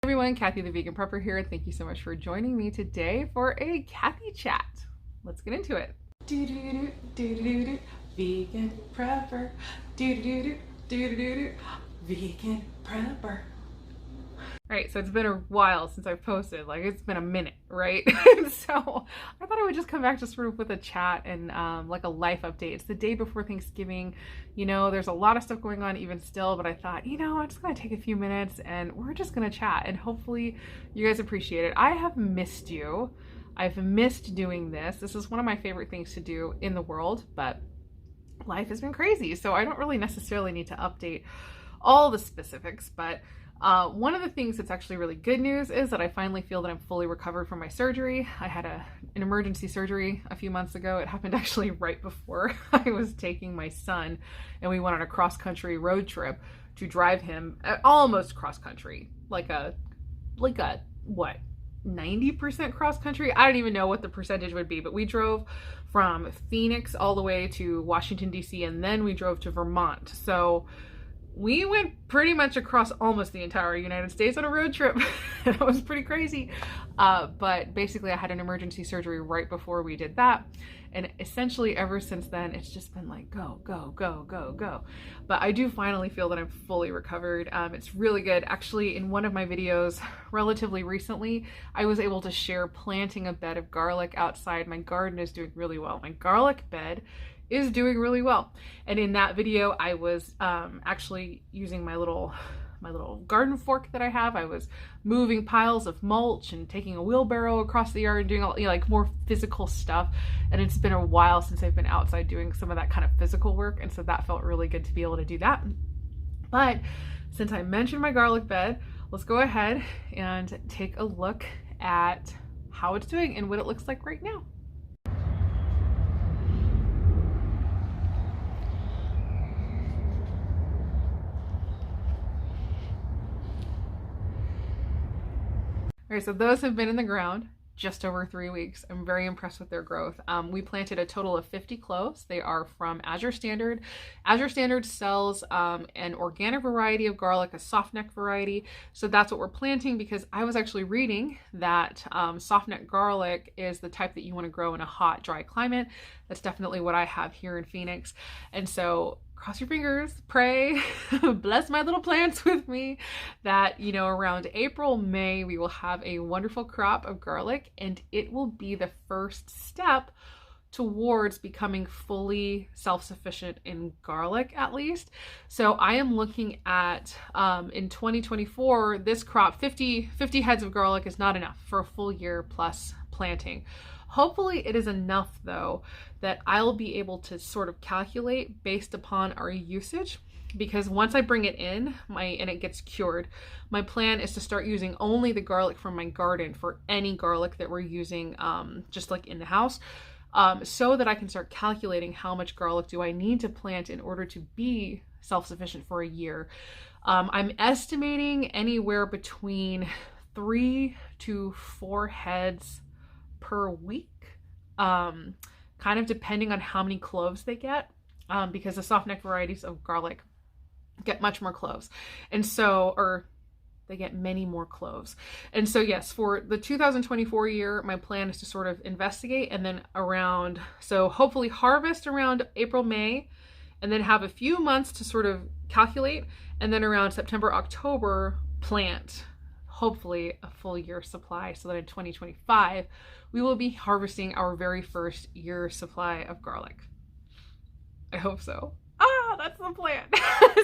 Everyone, Kathy the Vegan Prepper here. Thank you so much for joining me today for a Kathy chat. Let's get into it. Vegan Prepper. Vegan Prepper. Alright, so it's been a while since I've posted, like it's been a minute, right? So I thought I would just come back just sort of with a chat and like a life update. It's the day before Thanksgiving, you know, there's a lot of stuff going on even still, but I thought, you know, I'm just gonna take a few minutes and we're just gonna chat and hopefully you guys appreciate it. I have missed you. I've missed doing this. This is one of my favorite things to do in the world, but life has been crazy, so I don't really necessarily need to update all the specifics, but one of the things that's actually really good news is that I finally feel that I'm fully recovered from my surgery. I had an emergency surgery a few months ago. It happened actually right before I was taking my son and we went on a cross-country road trip to drive him almost cross-country, like a what, 90% cross-country? I don't even know what the percentage would be, but we drove from Phoenix all the way to Washington, D.C., and then we drove to Vermont. So we went pretty much across almost the entire United States on a road trip. It was pretty crazy. But basically I had an emergency surgery right before we did that. And essentially ever since then, it's just been like, go, go, go, go, go. But I do finally feel that I'm fully recovered. It's really good. Actually, in one of my videos relatively recently, I was able to share planting a bed of garlic outside. My garden is doing really well. My garlic bed is doing really well. And in that video, I was actually using my little garden fork that I have. I was moving piles of mulch and taking a wheelbarrow across the yard and doing all, you know, like more physical stuff. And it's been a while since I've been outside doing some of that kind of physical work. And so that felt really good to be able to do that. But since I mentioned my garlic bed, let's go ahead and take a look at how it's doing and what it looks like right now. All right, so those have been in the ground just over 3 weeks. I'm very impressed with their growth. We planted a total of 50 cloves. They are from Azure Standard. Azure Standard sells an organic variety of garlic, a softneck variety. So that's what we're planting because I was actually reading that softneck garlic is the type that you want to grow in a hot, dry climate. That's definitely what I have here in Phoenix. And so cross your fingers, pray, bless my little plants with me that, you know, around April, May, we will have a wonderful crop of garlic and it will be the first step towards becoming fully self-sufficient in garlic, at least. So I am looking at, in 2024, this crop, 50 heads of garlic is not enough for a full year plus planting. Hopefully it is enough though that I'll be able to sort of calculate based upon our usage, because once I bring it in and it gets cured, my plan is to start using only the garlic from my garden for any garlic that we're using just like in the house, so that I can start calculating how much garlic do I need to plant in order to be self-sufficient for a year. I'm estimating anywhere between 3 to 4 heads per week, kind of depending on how many cloves they get, because the softneck varieties of garlic get much more cloves, and so, or they get many more cloves. And so yes, for the 2024 year, my plan is to sort of investigate and then so hopefully harvest around April, May, and then have a few months to sort of calculate, and then around September, October, plant hopefully a full year supply, so that in 2025 we will be harvesting our very first year supply of garlic. I hope so. That's the plan.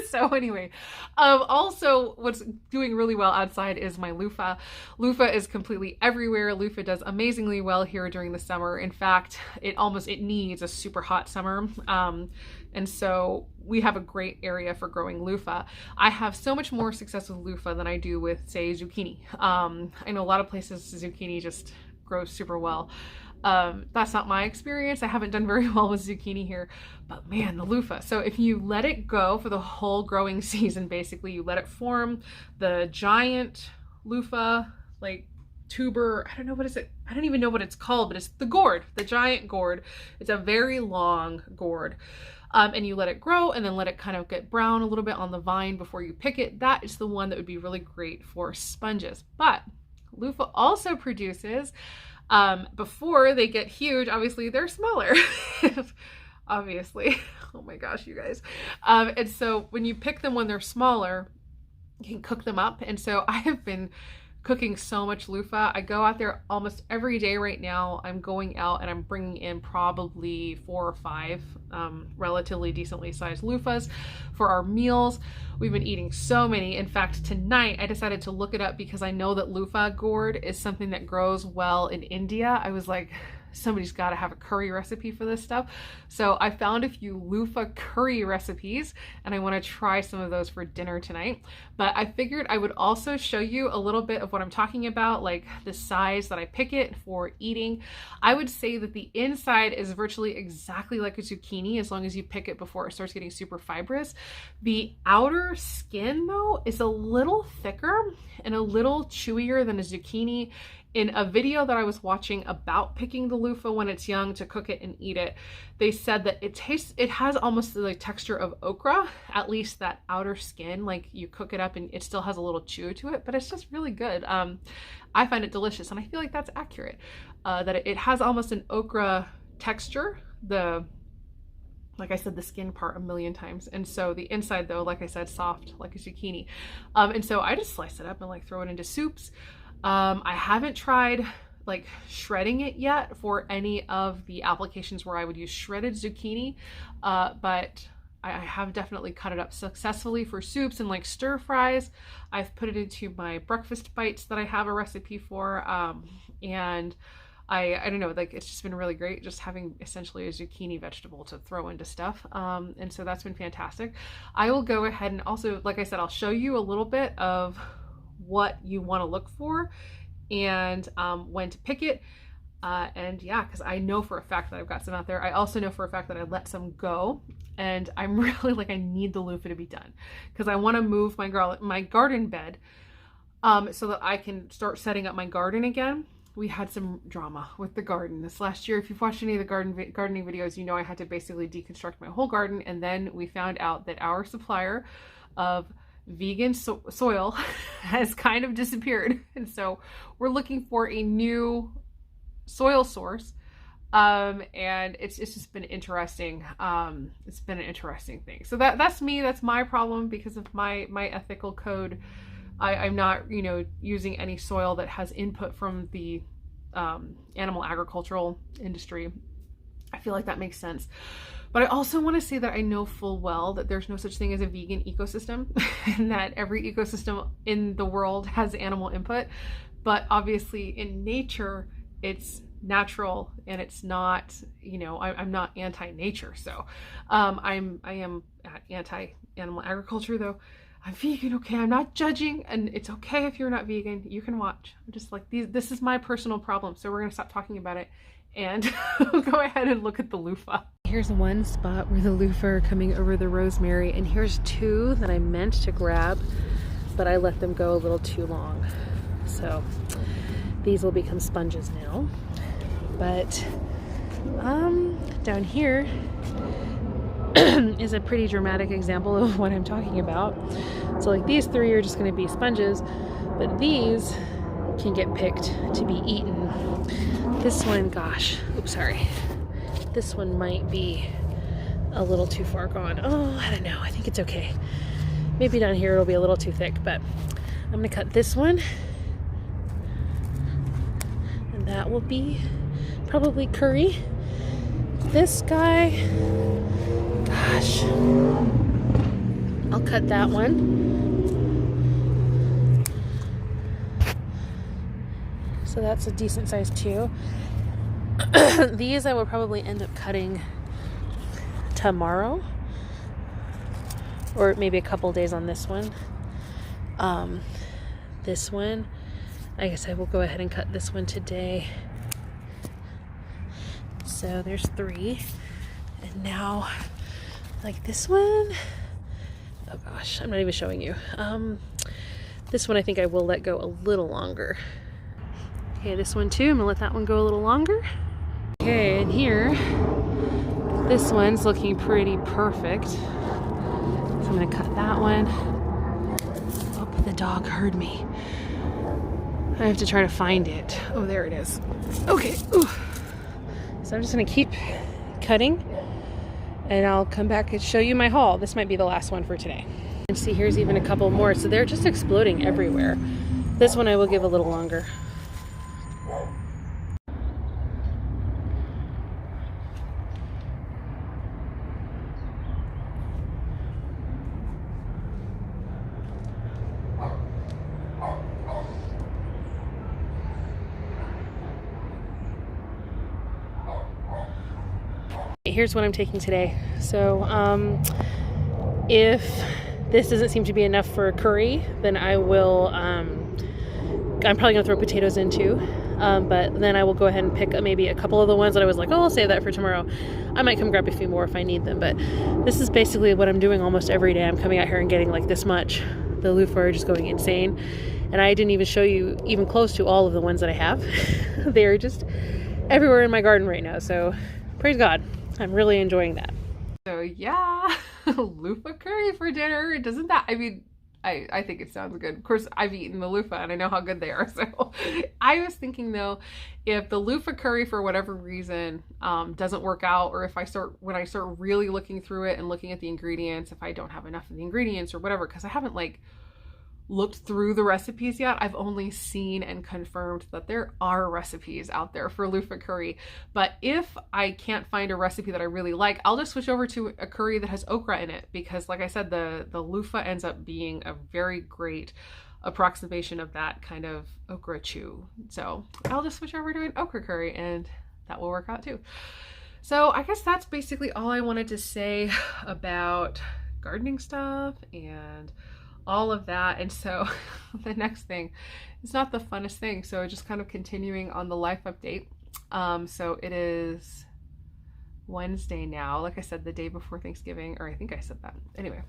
So anyway, also what's doing really well outside is my Luffa. Luffa is completely everywhere. Luffa does amazingly well here during the summer. In fact, it needs a super hot summer. And so we have a great area for growing Luffa. I have so much more success with Luffa than I do with, say, zucchini. I know a lot of places zucchini just grows super well. That's not my experience. I haven't done very well with zucchini here, but man, the Luffa. So if you let it go for the whole growing season, basically you let it form, the giant Luffa, like tuber, I don't know, what is it? I don't even know what it's called, but it's the gourd, the giant gourd. It's a very long gourd. and you let it grow and then let it kind of get brown a little bit on the vine before you pick it, that is the one that would be really great for sponges. But Luffa also produces, before they get huge, obviously they're smaller, obviously. Oh my gosh, you guys. And so when you pick them when they're smaller, you can cook them up. And so I have been cooking so much Luffa. I go out there almost every day right now. I'm going out and I'm bringing in probably 4 or 5 relatively decently sized Luffas for our meals. We've been eating so many. In fact, tonight I decided to look it up because I know that Luffa gourd is something that grows well in India. I was like, somebody's got to have a curry recipe for this stuff. So I found a few Luffa curry recipes and I want to try some of those for dinner tonight. But I figured I would also show you a little bit of what I'm talking about, like the size that I pick it for eating. I would say that the inside is virtually exactly like a zucchini as long as you pick it before it starts getting super fibrous. The outer skin though is a little thicker and a little chewier than a zucchini. In a video that I was watching about picking the Luffa when it's young to cook it and eat it, they said that it has almost the texture of okra, at least that outer skin, like you cook it up and it still has a little chew to it, but it's just really good. I find it delicious and I feel like that's accurate, that it has almost an okra texture, like I said, the skin part a million times. And so the inside though, like I said, soft like a zucchini. And so I just slice it up and like throw it into soups. I haven't tried like shredding it yet for any of the applications where I would use shredded zucchini, but I have definitely cut it up successfully for soups and like stir fries. I've put it into my breakfast bites that I have a recipe for, and I don't know, like it's just been really great just having essentially a zucchini vegetable to throw into stuff. And so that's been fantastic. I will go ahead and also, like I said, I'll show you a little bit of what you want to look for and when to pick it. And yeah, because I know for a fact that I've got some out there. I also know for a fact that I let some go, and I'm really like, I need the Luffa to be done because I want to move my garden bed so that I can start setting up my garden again. We had some drama with the garden this last year. If you've watched any of the gardening videos, you know I had to basically deconstruct my whole garden, and then we found out that our supplier of vegan soil has kind of disappeared, and so we're looking for a new soil source, and it's just been interesting. It's been an interesting thing. So that's me. That's my problem because of my ethical code. I'm not, using any soil that has input from the animal agricultural industry. I feel like that makes sense. But I also want to say that I know full well that there's no such thing as a vegan ecosystem and that every ecosystem in the world has animal input. But obviously in nature, it's natural and it's not, I'm not anti-nature. So I am anti-animal agriculture though. I'm vegan, okay? I'm not judging, and it's okay if you're not vegan. You can watch. I'm just like, this is my personal problem, so we're gonna stop talking about it and go ahead and look at the Luffa. Here's one spot where the Luffa are coming over the rosemary, and here's 2 that I meant to grab, but I let them go a little too long. So these will become sponges now. But down here is a pretty dramatic example of what I'm talking about. So like these 3 are just going to be sponges, but these can get picked to be eaten. This one, gosh, oops, sorry. This one might be a little too far gone. Oh, I don't know. I think it's okay. Maybe down here it'll be a little too thick, but I'm going to cut this one. And that will be probably curry. This guy, gosh, I'll cut that one. So that's a decent size too. These I will probably end up cutting tomorrow, or maybe a couple days on this one. This one, I guess I will go ahead and cut this one today. So there's 3. And now, like this one, oh gosh, I'm not even showing you. This one I think I will let go a little longer. Okay, this one too, I'm gonna let that one go a little longer. Okay, and here, This one's looking pretty perfect. So I'm gonna cut that one. Oh, the dog heard me. I have to try to find it. Oh, there it is. Okay. Ooh. So I'm just gonna keep cutting and I'll come back and show you my haul. This might be the last one for today. And see, here's even a couple more. So they're just exploding everywhere. This one I will give a little longer. Here's what I'm taking today. So if this doesn't seem to be enough for a curry, then I will, I'm probably gonna throw potatoes in too. But then I will go ahead and pick maybe a couple of the ones that I was like, oh, I'll save that for tomorrow. I might come grab a few more if I need them. But this is basically what I'm doing almost every day. I'm coming out here and getting like this much. The Luffa are just going insane. And I didn't even show you even close to all of the ones that I have. They are just everywhere in my garden right now. So praise God. I'm really enjoying that. So yeah, Luffa curry for dinner. Doesn't that, I mean, I think it sounds good. Of course, I've eaten the Luffa and I know how good they are. So I was thinking though, if the Luffa curry for whatever reason doesn't work out, or if when I start really looking through it and looking at the ingredients, if I don't have enough of the ingredients or whatever, because I haven't like looked through the recipes yet. I've only seen and confirmed that there are recipes out there for Luffa curry. But if I can't find a recipe that I really like, I'll just switch over to a curry that has okra in it, because like I said, the Luffa ends up being a very great approximation of that kind of okra chew. So I'll just switch over to an okra curry and that will work out too. So I guess that's basically all I wanted to say about gardening stuff and all of that. And so the next thing is not the funnest thing, so just kind of continuing on the life update. So it is Wednesday now, like I said, the day before Thanksgiving, or I think I said that anyway.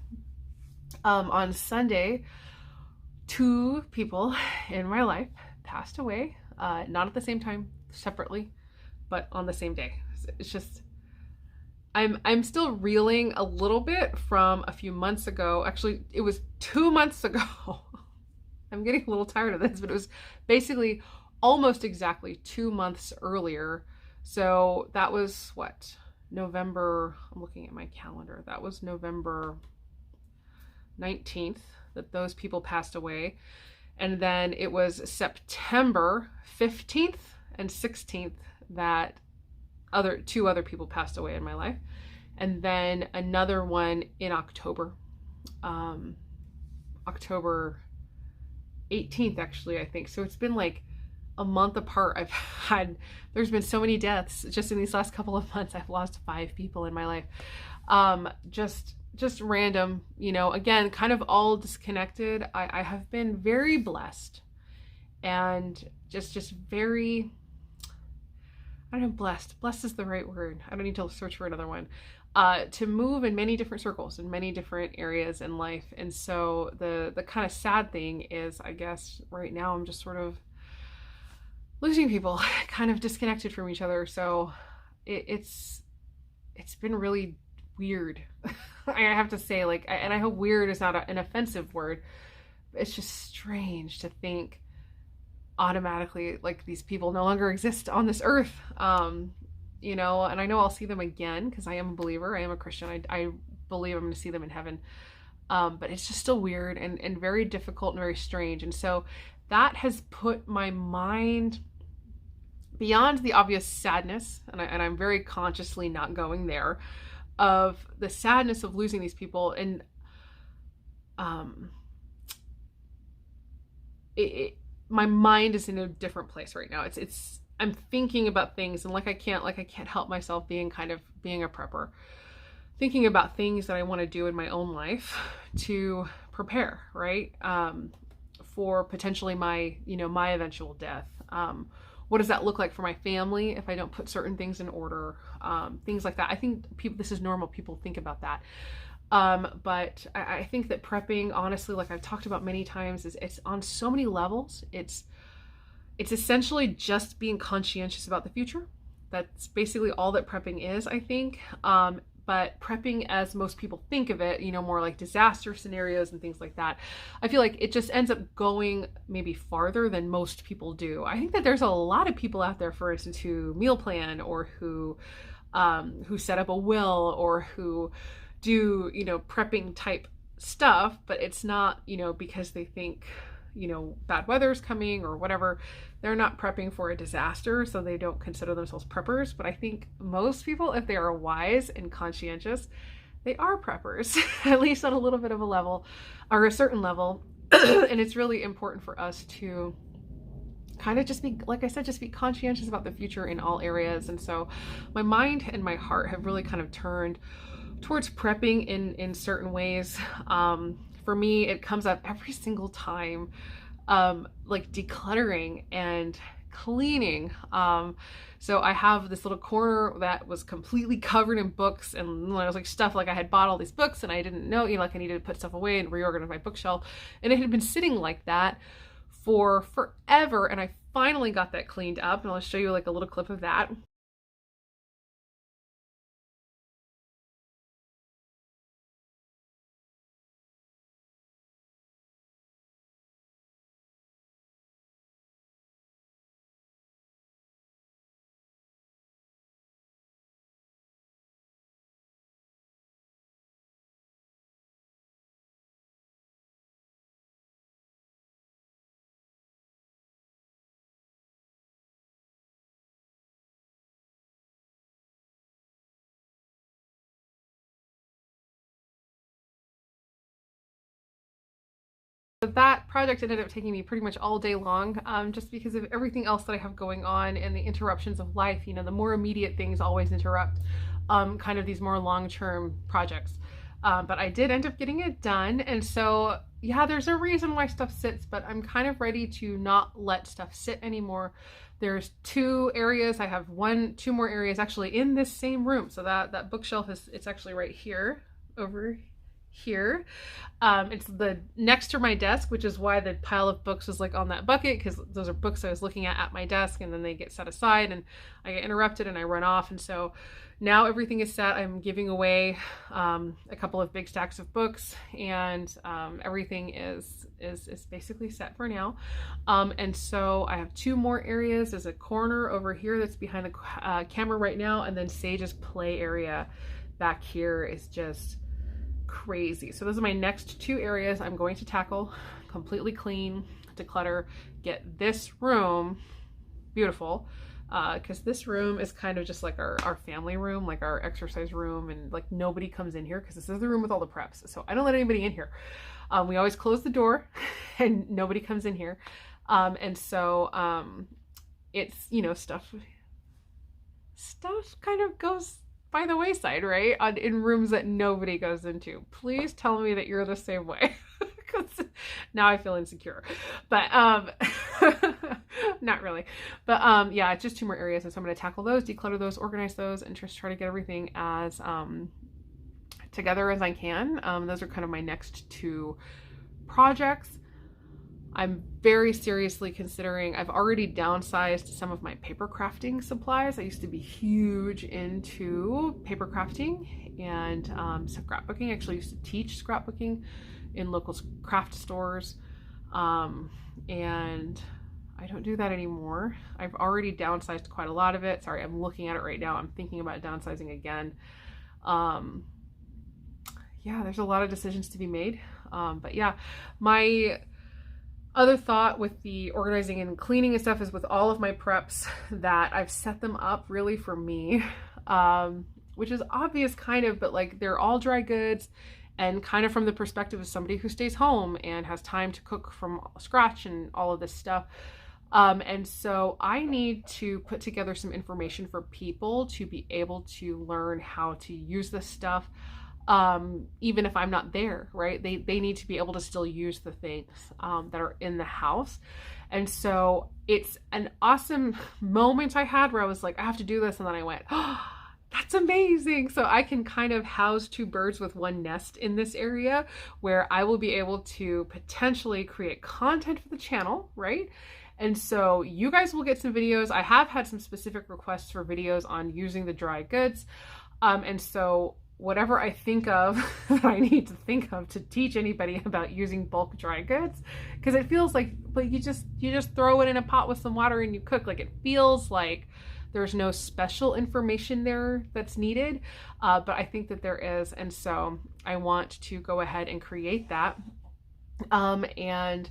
On Sunday, 2 people in my life passed away, not at the same time, separately, but on the same day. It's just, I'm still reeling a little bit from a few months ago. Actually, it was 2 months ago. I'm getting a little tired of this, but it was basically almost exactly 2 months earlier. So that was what? November, I'm looking at my calendar. That was November 19th that those people passed away. And then it was September 15th and 16th that 2 other people passed away in my life. And then another one in October, October 18th, actually, I think. So it's been like a month apart. There's been so many deaths just in these last couple of months. I've lost 5 people in my life. Just random, you know, again, kind of all disconnected. I have been very blessed and just very, I don't know, blessed. Blessed is the right word. I don't need to search for another one. To move in many different circles, in many different areas in life. And so the kind of sad thing is, I guess right now I'm just sort of losing people, kind of disconnected from each other. So it's been really weird. I have to say, like, and I hope weird is not an offensive word. It's just strange to think automatically like these people no longer exist on this earth, you know, and I know I'll see them again because I am a believer. I am a Christian. I believe I'm going to see them in heaven, but it's just still weird and very difficult and very strange. And so that has put my mind beyond the obvious sadness, and I'm very consciously not going there, of the sadness of losing these people. And my mind is in a different place right now. I'm thinking about things, and I can't help myself being a prepper, thinking about things that I want to do in my own life to prepare, right? For potentially my eventual death. What does that look like for my family if I don't put certain things in order? Things like that. I think this is normal. People think about that. But I think that prepping, honestly, like I've talked about many times, it's on so many levels. It's essentially just being conscientious about the future, That's basically all that prepping is, I think. But prepping as most people think of it, you know, more like disaster scenarios and things like that, I feel like it just ends up going maybe farther than most people do. I think that there's a lot of people out there, for instance, who meal plan, or who set up a will, or who do, you know, prepping type stuff, but it's not, you know, because they think, you know, bad weather's coming or whatever. They're not prepping for a disaster, so they don't consider themselves preppers. But I think most people, if they are wise and conscientious, they are preppers, at least on a little bit of a level, or a certain level. And it's really important for us to kind of just be, like I said, just be conscientious about the future in all areas. And so my mind and my heart have really kind of turned towards prepping in certain ways. For me, it comes up every single time, like decluttering and cleaning. So I have this little corner that was completely covered in books, and I was like stuff, like I had bought all these books and I didn't know, you know, like I needed to put stuff away and reorganize my bookshelf, and it had been sitting like that for forever, and I finally got that cleaned up, and I'll show you like a little clip of that. That project ended up taking me pretty much all day long, just because of everything else that I have going on and the interruptions of life. You know, the more immediate things always interrupt kind of these more long-term projects. But I did end up getting it done. And so, yeah, there's a reason why stuff sits, but I'm kind of ready to not let stuff sit anymore. There's two areas. I have two more areas actually in this same room. So that bookshelf it's actually right here, over here. It's the next to my desk, which is why the pile of books was like on that bucket, because those are books I was looking at my desk, and then they get set aside and I get interrupted and I run off. And so now everything is set. I'm giving away a couple of big stacks of books, and everything is basically set for now. And so I have two more areas. There's a corner over here that's behind the camera right now, and then Sage's play area back here is just crazy. So those are my next two areas I'm going to tackle, completely clean, declutter, get this room beautiful, because this room is kind of just like our family room, like our exercise room, and like nobody comes in here because this is the room with all the preps. So I don't let anybody in here. We always close the door and nobody comes in here. And so it's, you know, stuff kind of goes by the wayside, right? In rooms that nobody goes into. Please tell me that you're the same way, because now I feel insecure. But not really. But yeah, it's just two more areas, and so I'm going to tackle those, declutter those, organize those, and just try to get everything as together as I can. Those are kind of my next two projects. I'm very seriously considering, I've already downsized some of my paper crafting supplies. I used to be huge into paper crafting and scrapbooking. I actually used to teach scrapbooking in local craft stores. And I don't do that anymore. I've already downsized quite a lot of it. Sorry, I'm looking at it right now. I'm thinking about downsizing again. Yeah, there's a lot of decisions to be made. But yeah, my other thought with the organizing and cleaning and stuff is with all of my preps that I've set them up really for me, which is obvious kind of, but like they're all dry goods and kind of from the perspective of somebody who stays home and has time to cook from scratch and all of this stuff. And so I need to put together some information for people to be able to learn how to use this stuff. Even if I'm not there, right? They need to be able to still use the things that are in the house. And so it's an awesome moment I had where I was like, I have to do this. And then I went, oh, that's amazing. So I can kind of house two birds with one nest in this area where I will be able to potentially create content for the channel, right? And so you guys will get some videos. I have had some specific requests for videos on using the dry goods. And so whatever I think of that I need to think of to teach anybody about using bulk dry goods, because it feels like, but you just throw it in a pot with some water and you cook. Like, it feels like there's no special information there that's needed, but I think that there is. And so I want to go ahead and create that. And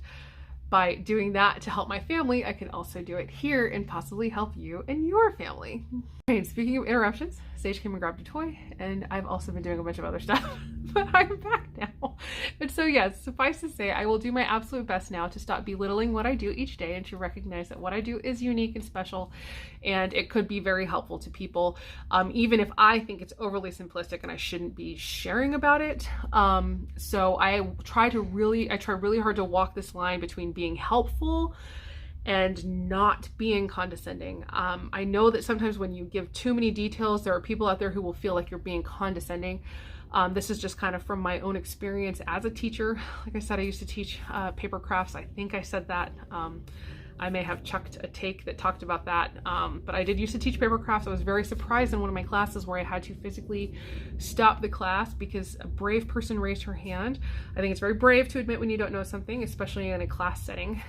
by doing that to help my family, I can also do it here and possibly help you and your family. Okay, speaking of interruptions, Sage came and grabbed a toy, and I've also been doing a bunch of other stuff, but I'm back now. And so yes, suffice to say, I will do my absolute best now to stop belittling what I do each day and to recognize that what I do is unique and special, and it could be very helpful to people, even if I think it's overly simplistic and I shouldn't be sharing about it. So I try really hard to walk this line between being helpful and not being condescending. I know that sometimes when you give too many details, there are people out there who will feel like you're being condescending. This is just kind of from my own experience as a teacher. Like I said, I used to teach paper crafts. I think I said that. I may have chucked a take that talked about that, but I did used to teach paper crafts. I was very surprised in one of my classes where I had to physically stop the class because a brave person raised her hand. I think it's very brave to admit when you don't know something, especially in a class setting.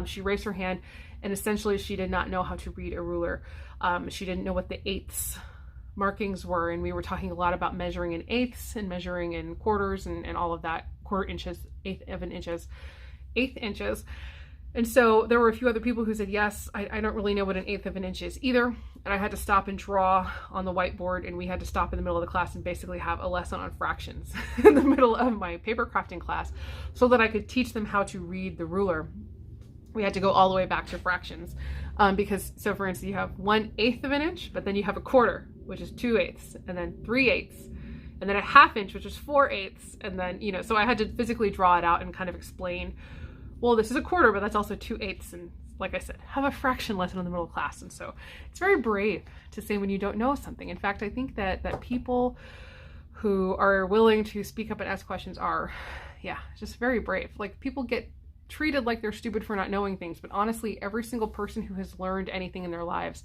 She raised her hand, and essentially she did not know how to read a ruler. She didn't know what the eighths markings were, and we were talking a lot about measuring in eighths and measuring in quarters and all of that, quarter inches, eighth inches. And so there were a few other people who said, yes, I don't really know what an eighth of an inch is either. And I had to stop and draw on the whiteboard, and we had to stop in the middle of the class and basically have a lesson on fractions in the middle of my paper crafting class so that I could teach them how to read the ruler. We had to go all the way back to fractions because, so for instance, you have 1/8 of an inch, but then you have a quarter, which is 2/8, and then 3/8, and then a half inch, which is 4/8. And then, you know, so I had to physically draw it out and kind of explain, well, this is a quarter, but that's also 2/8. And like I said, have a fraction lesson in the middle of class. And so it's very brave to say when you don't know something. In fact, I think that people who are willing to speak up and ask questions are, yeah, just very brave. Like, people get treated like they're stupid for not knowing things, but honestly, every single person who has learned anything in their lives,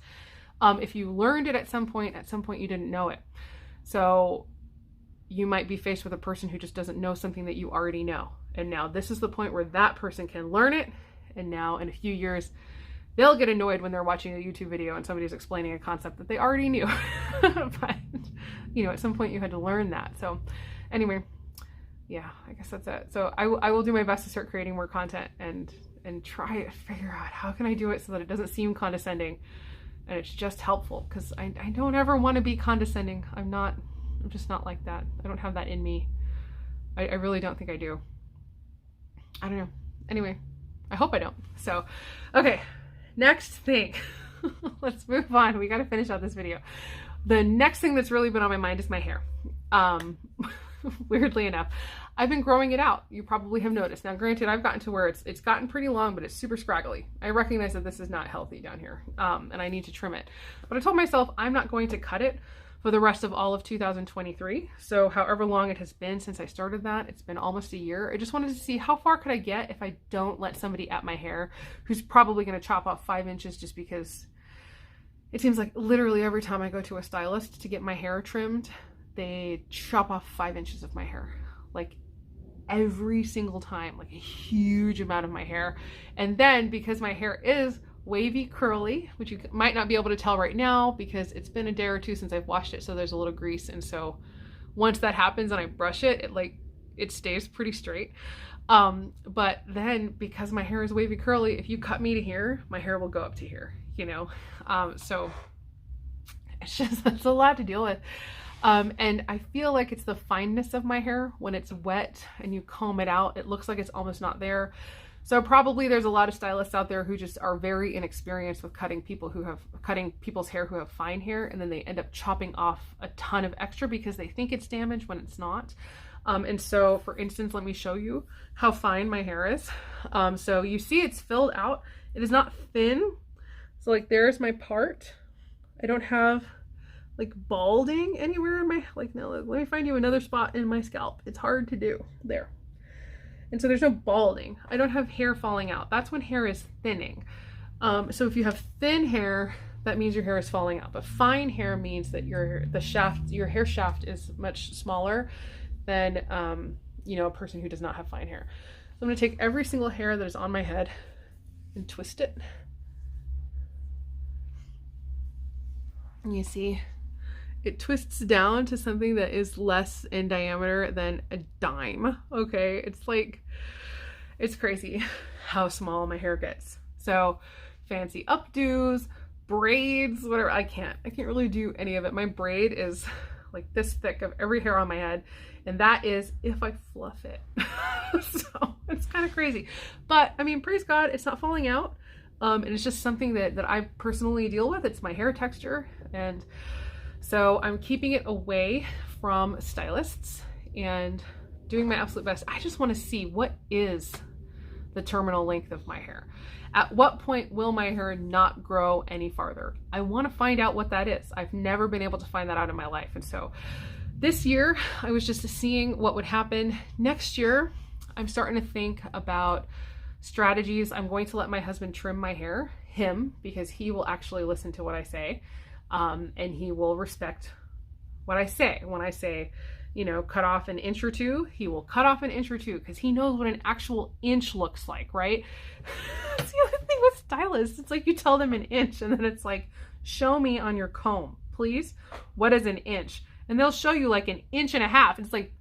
if you learned it at some point you didn't know it. So you might be faced with a person who just doesn't know something that you already know, and now this is the point where that person can learn it, and now in a few years they'll get annoyed when they're watching a YouTube video and somebody's explaining a concept that they already knew. But you know, at some point you had to learn that. So anyway, yeah, I guess that's it. So I will do my best to start creating more content and try to figure out how can I do it so that it doesn't seem condescending and it's just helpful, because I don't ever want to be condescending. I'm just not like that. I don't have that in me. I really don't think I do. I don't know. Anyway, I hope I don't. So, okay, next thing. Let's move on. We got to finish out this video. The next thing that's really been on my mind is my hair. Weirdly enough, I've been growing it out. You probably have noticed. Now, granted, I've gotten to where it's gotten pretty long, but it's super scraggly. I recognize that this is not healthy down here, and I need to trim it. But I told myself I'm not going to cut it for the rest of all of 2023. So however long it has been since I started that, it's been almost a year. I just wanted to see how far could I get if I don't let somebody at my hair who's probably going to chop off 5 inches, just because it seems like literally every time I go to a stylist to get my hair trimmed, they chop off 5 inches of my hair, like every single time, like a huge amount of my hair. And then because my hair is wavy curly, which you might not be able to tell right now because it's been a day or two since I've washed it, so there's a little grease, and so once that happens and I brush it, it stays pretty straight. But then because my hair is wavy curly, if you cut me to here, my hair will go up to here, you know. So it's a lot to deal with. And I feel like it's the fineness of my hair. When it's wet and you comb it out, it looks like it's almost not there. So probably there's a lot of stylists out there who just are very inexperienced with cutting people's hair who have fine hair, and then they end up chopping off a ton of extra because they think it's damaged when it's not. And so, for instance, let me show you how fine my hair is. So you see it's filled out. It is not thin. So like there's my part. I don't have like balding anywhere in my, now let me find you another spot in my scalp. It's hard to do there. And so there's no balding. I don't have hair falling out. That's when hair is thinning. So if you have thin hair, that means your hair is falling out. But fine hair means that your hair shaft is much smaller than a person who does not have fine hair. So I'm going to take every single hair that is on my head and twist it. And you see, it twists down to something that is less in diameter than a dime. Okay, it's crazy how small my hair gets. So fancy updos, braids, whatever, I can't really do any of it. My braid is like this thick of every hair on my head, and that is if I fluff it. So it's kind of crazy, but I mean, praise God, it's not falling out. And it's just something that I personally deal with. It's my hair texture, and so I'm keeping it away from stylists and doing my absolute best. I just want to see, what is the terminal length of my hair? At what point will my hair not grow any farther? I want to find out what that is. I've never been able to find that out in my life. And so this year I was just seeing what would happen. Next year, I'm starting to think about strategies. I'm going to let my husband trim my hair, because he will actually listen to what I say. And he will respect what I say. When I say, cut off an inch or two, he will cut off an inch or two, because he knows what an actual inch looks like, right? That's the other thing with stylists. It's like you tell them an inch, and then it's like, show me on your comb, please. What is an inch? And they'll show you like an inch and a half. It's like,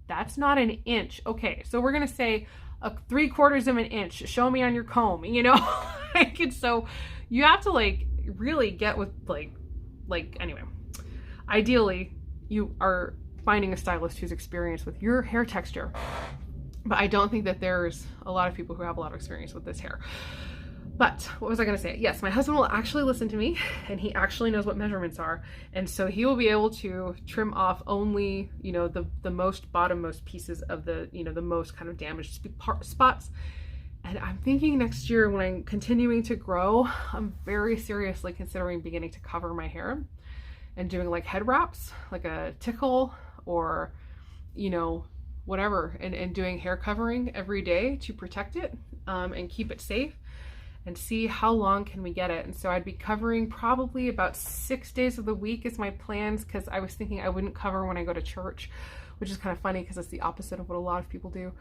that's not an inch. Okay, so we're gonna say 3/4 of an inch. Show me on your comb, so you have to really get with anyway. Ideally, you are finding a stylist who's experienced with your hair texture. But I don't think that there's a lot of people who have a lot of experience with this hair. But what was I going to say? Yes, my husband will actually listen to me, and he actually knows what measurements are. And so he will be able to trim off only, the most bottommost pieces of the most kind of damaged spots. And I'm thinking next year, when I'm continuing to grow, I'm very seriously considering beginning to cover my hair and doing like head wraps, like a tickle or, whatever, and doing hair covering every day to protect it and keep it safe, and see how long can we get it. And so I'd be covering probably about 6 days of the week is my plans, because I was thinking I wouldn't cover when I go to church, which is kind of funny because it's the opposite of what a lot of people do.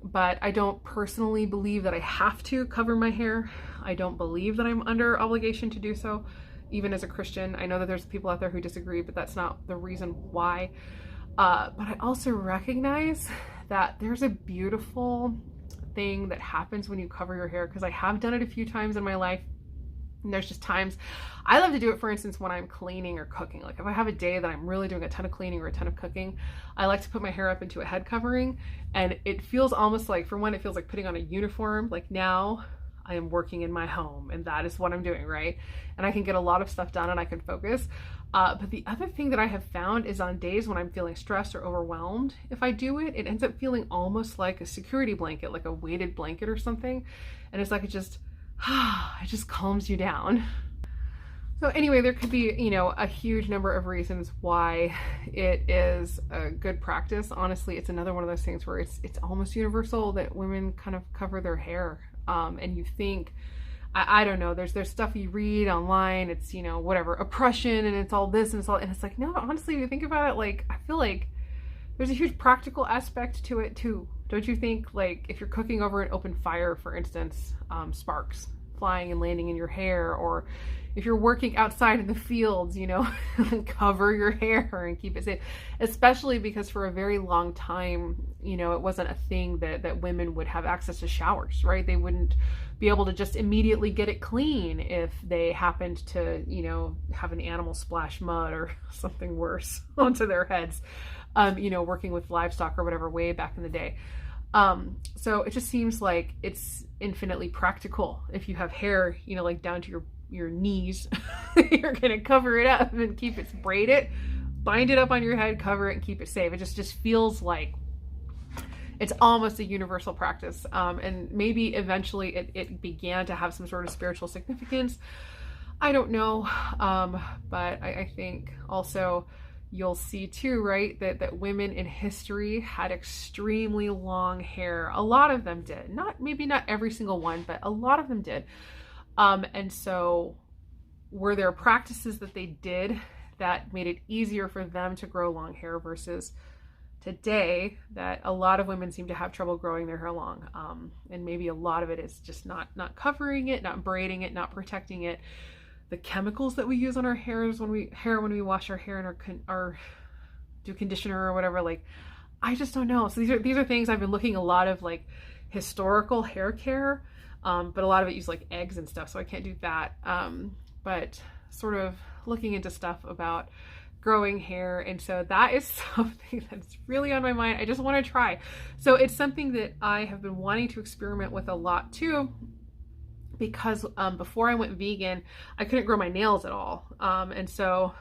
But I don't personally believe that I have to cover my hair. I don't believe that I'm under obligation to do so, even as a Christian. I know that there's people out there who disagree, but that's not the reason why. But I also recognize that there's a beautiful thing that happens when you cover your hair, because I have done it a few times in my life. And there's just times I love to do it, for instance, when I'm cleaning or cooking. Like if I have a day that I'm really doing a ton of cleaning or a ton of cooking, I like to put my hair up into a head covering, and it feels almost like, for one, it feels like putting on a uniform. Like now I am working in my home, and that is what I'm doing, right? And I can get a lot of stuff done, and I can focus. But the other thing that I have found is on days when I'm feeling stressed or overwhelmed, if I do it, it ends up feeling almost like a security blanket, like a weighted blanket or something. And it's like it just calms you down. So anyway, there could be, a huge number of reasons why it is a good practice. Honestly, it's another one of those things where it's almost universal that women kind of cover their hair. And you think, I don't know, there's stuff you read online, it's, whatever, oppression, and it's all this, and it's like, no, honestly, if you think about it, I feel like there's a huge practical aspect to it too. Don't you think? Like if you're cooking over an open fire, for instance, sparks flying and landing in your hair, or if you're working outside in the fields, cover your hair and keep it safe. Especially because for a very long time, it wasn't a thing that women would have access to showers, right? They wouldn't be able to just immediately get it clean if they happened to, have an animal splash mud or something worse onto their heads, working with livestock or whatever way back in the day. So it just seems like it's infinitely practical. If you have hair, like down to your knees, you're gonna cover it up and keep it, braid it, bind it up on your head, cover it, and keep it safe. It just feels like it's almost a universal practice. And maybe eventually it began to have some sort of spiritual significance. I don't know. But I think also you'll see too, right, that women in history had extremely long hair. A lot of them did. Maybe not every single one, but a lot of them did. And so were there practices that they did that made it easier for them to grow long hair versus today that a lot of women seem to have trouble growing their hair long. And maybe a lot of it is just not covering it, not braiding it, not protecting it. The chemicals that we use on our hairs when we wash our hair and our do conditioner or whatever, like, I just don't know. So these are things I've been looking a lot of, like historical hair care, but a lot of it uses like eggs and stuff, so I can't do that. But sort of looking into stuff about growing hair, and so that is something that's really on my mind. I just want to try. So it's something that I have been wanting to experiment with a lot too, because before I went vegan, I couldn't grow my nails at all. And so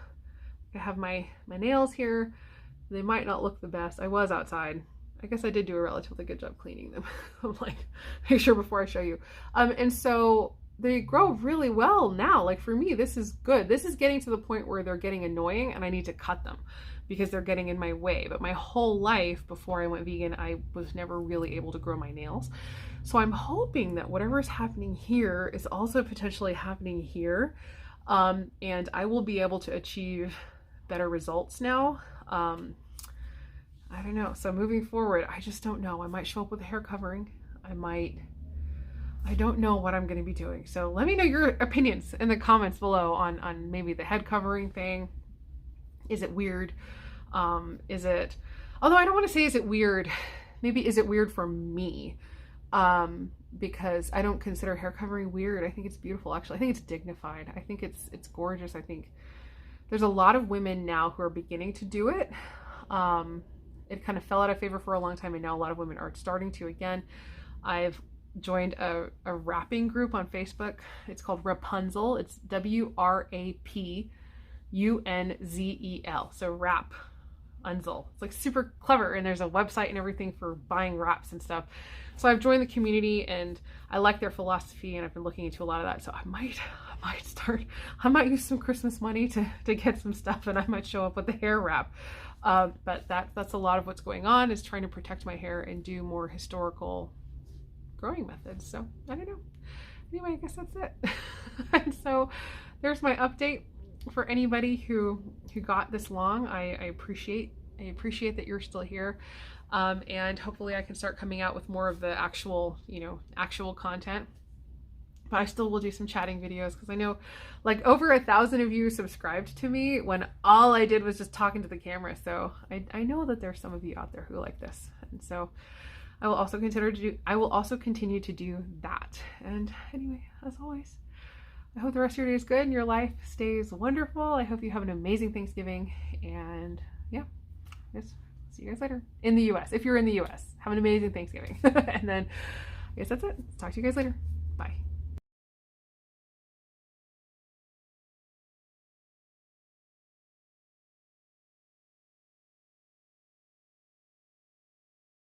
I have my nails here. They might not look the best. I was outside. I guess I did do a relatively good job cleaning them. I'm like, make sure before I show you. And so they grow really well now. Like for me, this is good. This is getting to the point where they're getting annoying and I need to cut them because they're getting in my way. But my whole life before I went vegan, I was never really able to grow my nails. So I'm hoping that whatever is happening here is also potentially happening here. And I will be able to achieve better results now. I don't know. So moving forward, I just don't know. I might show up with a hair covering. I don't know what I'm going to be doing. So let me know your opinions in the comments below on maybe the head covering thing. Is it weird? Although I don't want to say is it weird, maybe is it weird for me? Because I don't consider hair covering weird. I think it's beautiful, actually. I think it's dignified. I think it's gorgeous. I think there's a lot of women now who are beginning to do it. It kind of fell out of favor for a long time, and now a lot of women are starting to again. I've joined a wrapping group on Facebook. It's called Rapunzel. It's WRAPUNZEL. So Rapunzel. It's like super clever, and there's a website and everything for buying wraps and stuff. So I've joined the community and I like their philosophy, and I've been looking into a lot of that. So I might use some Christmas money to get some stuff, and I might show up with a hair wrap. But that's a lot of what's going on, is trying to protect my hair and do more historical growing methods. So I don't know. Anyway, I guess that's it. And so there's my update for anybody who got this long. I appreciate that you're still here. And hopefully I can start coming out with more of the actual content. But I still will do some chatting videos, because I know like over 1,000 of you subscribed to me when all I did was just talking to the camera. So I know that there's some of you out there who like this. And so I will also continue to do that. And anyway, as always, I hope the rest of your day is good and your life stays wonderful. I hope you have an amazing Thanksgiving, and yeah, yes, see you guys later in the US. If you're in the US, have an amazing Thanksgiving. And then I guess that's it. Talk to you guys later. Bye.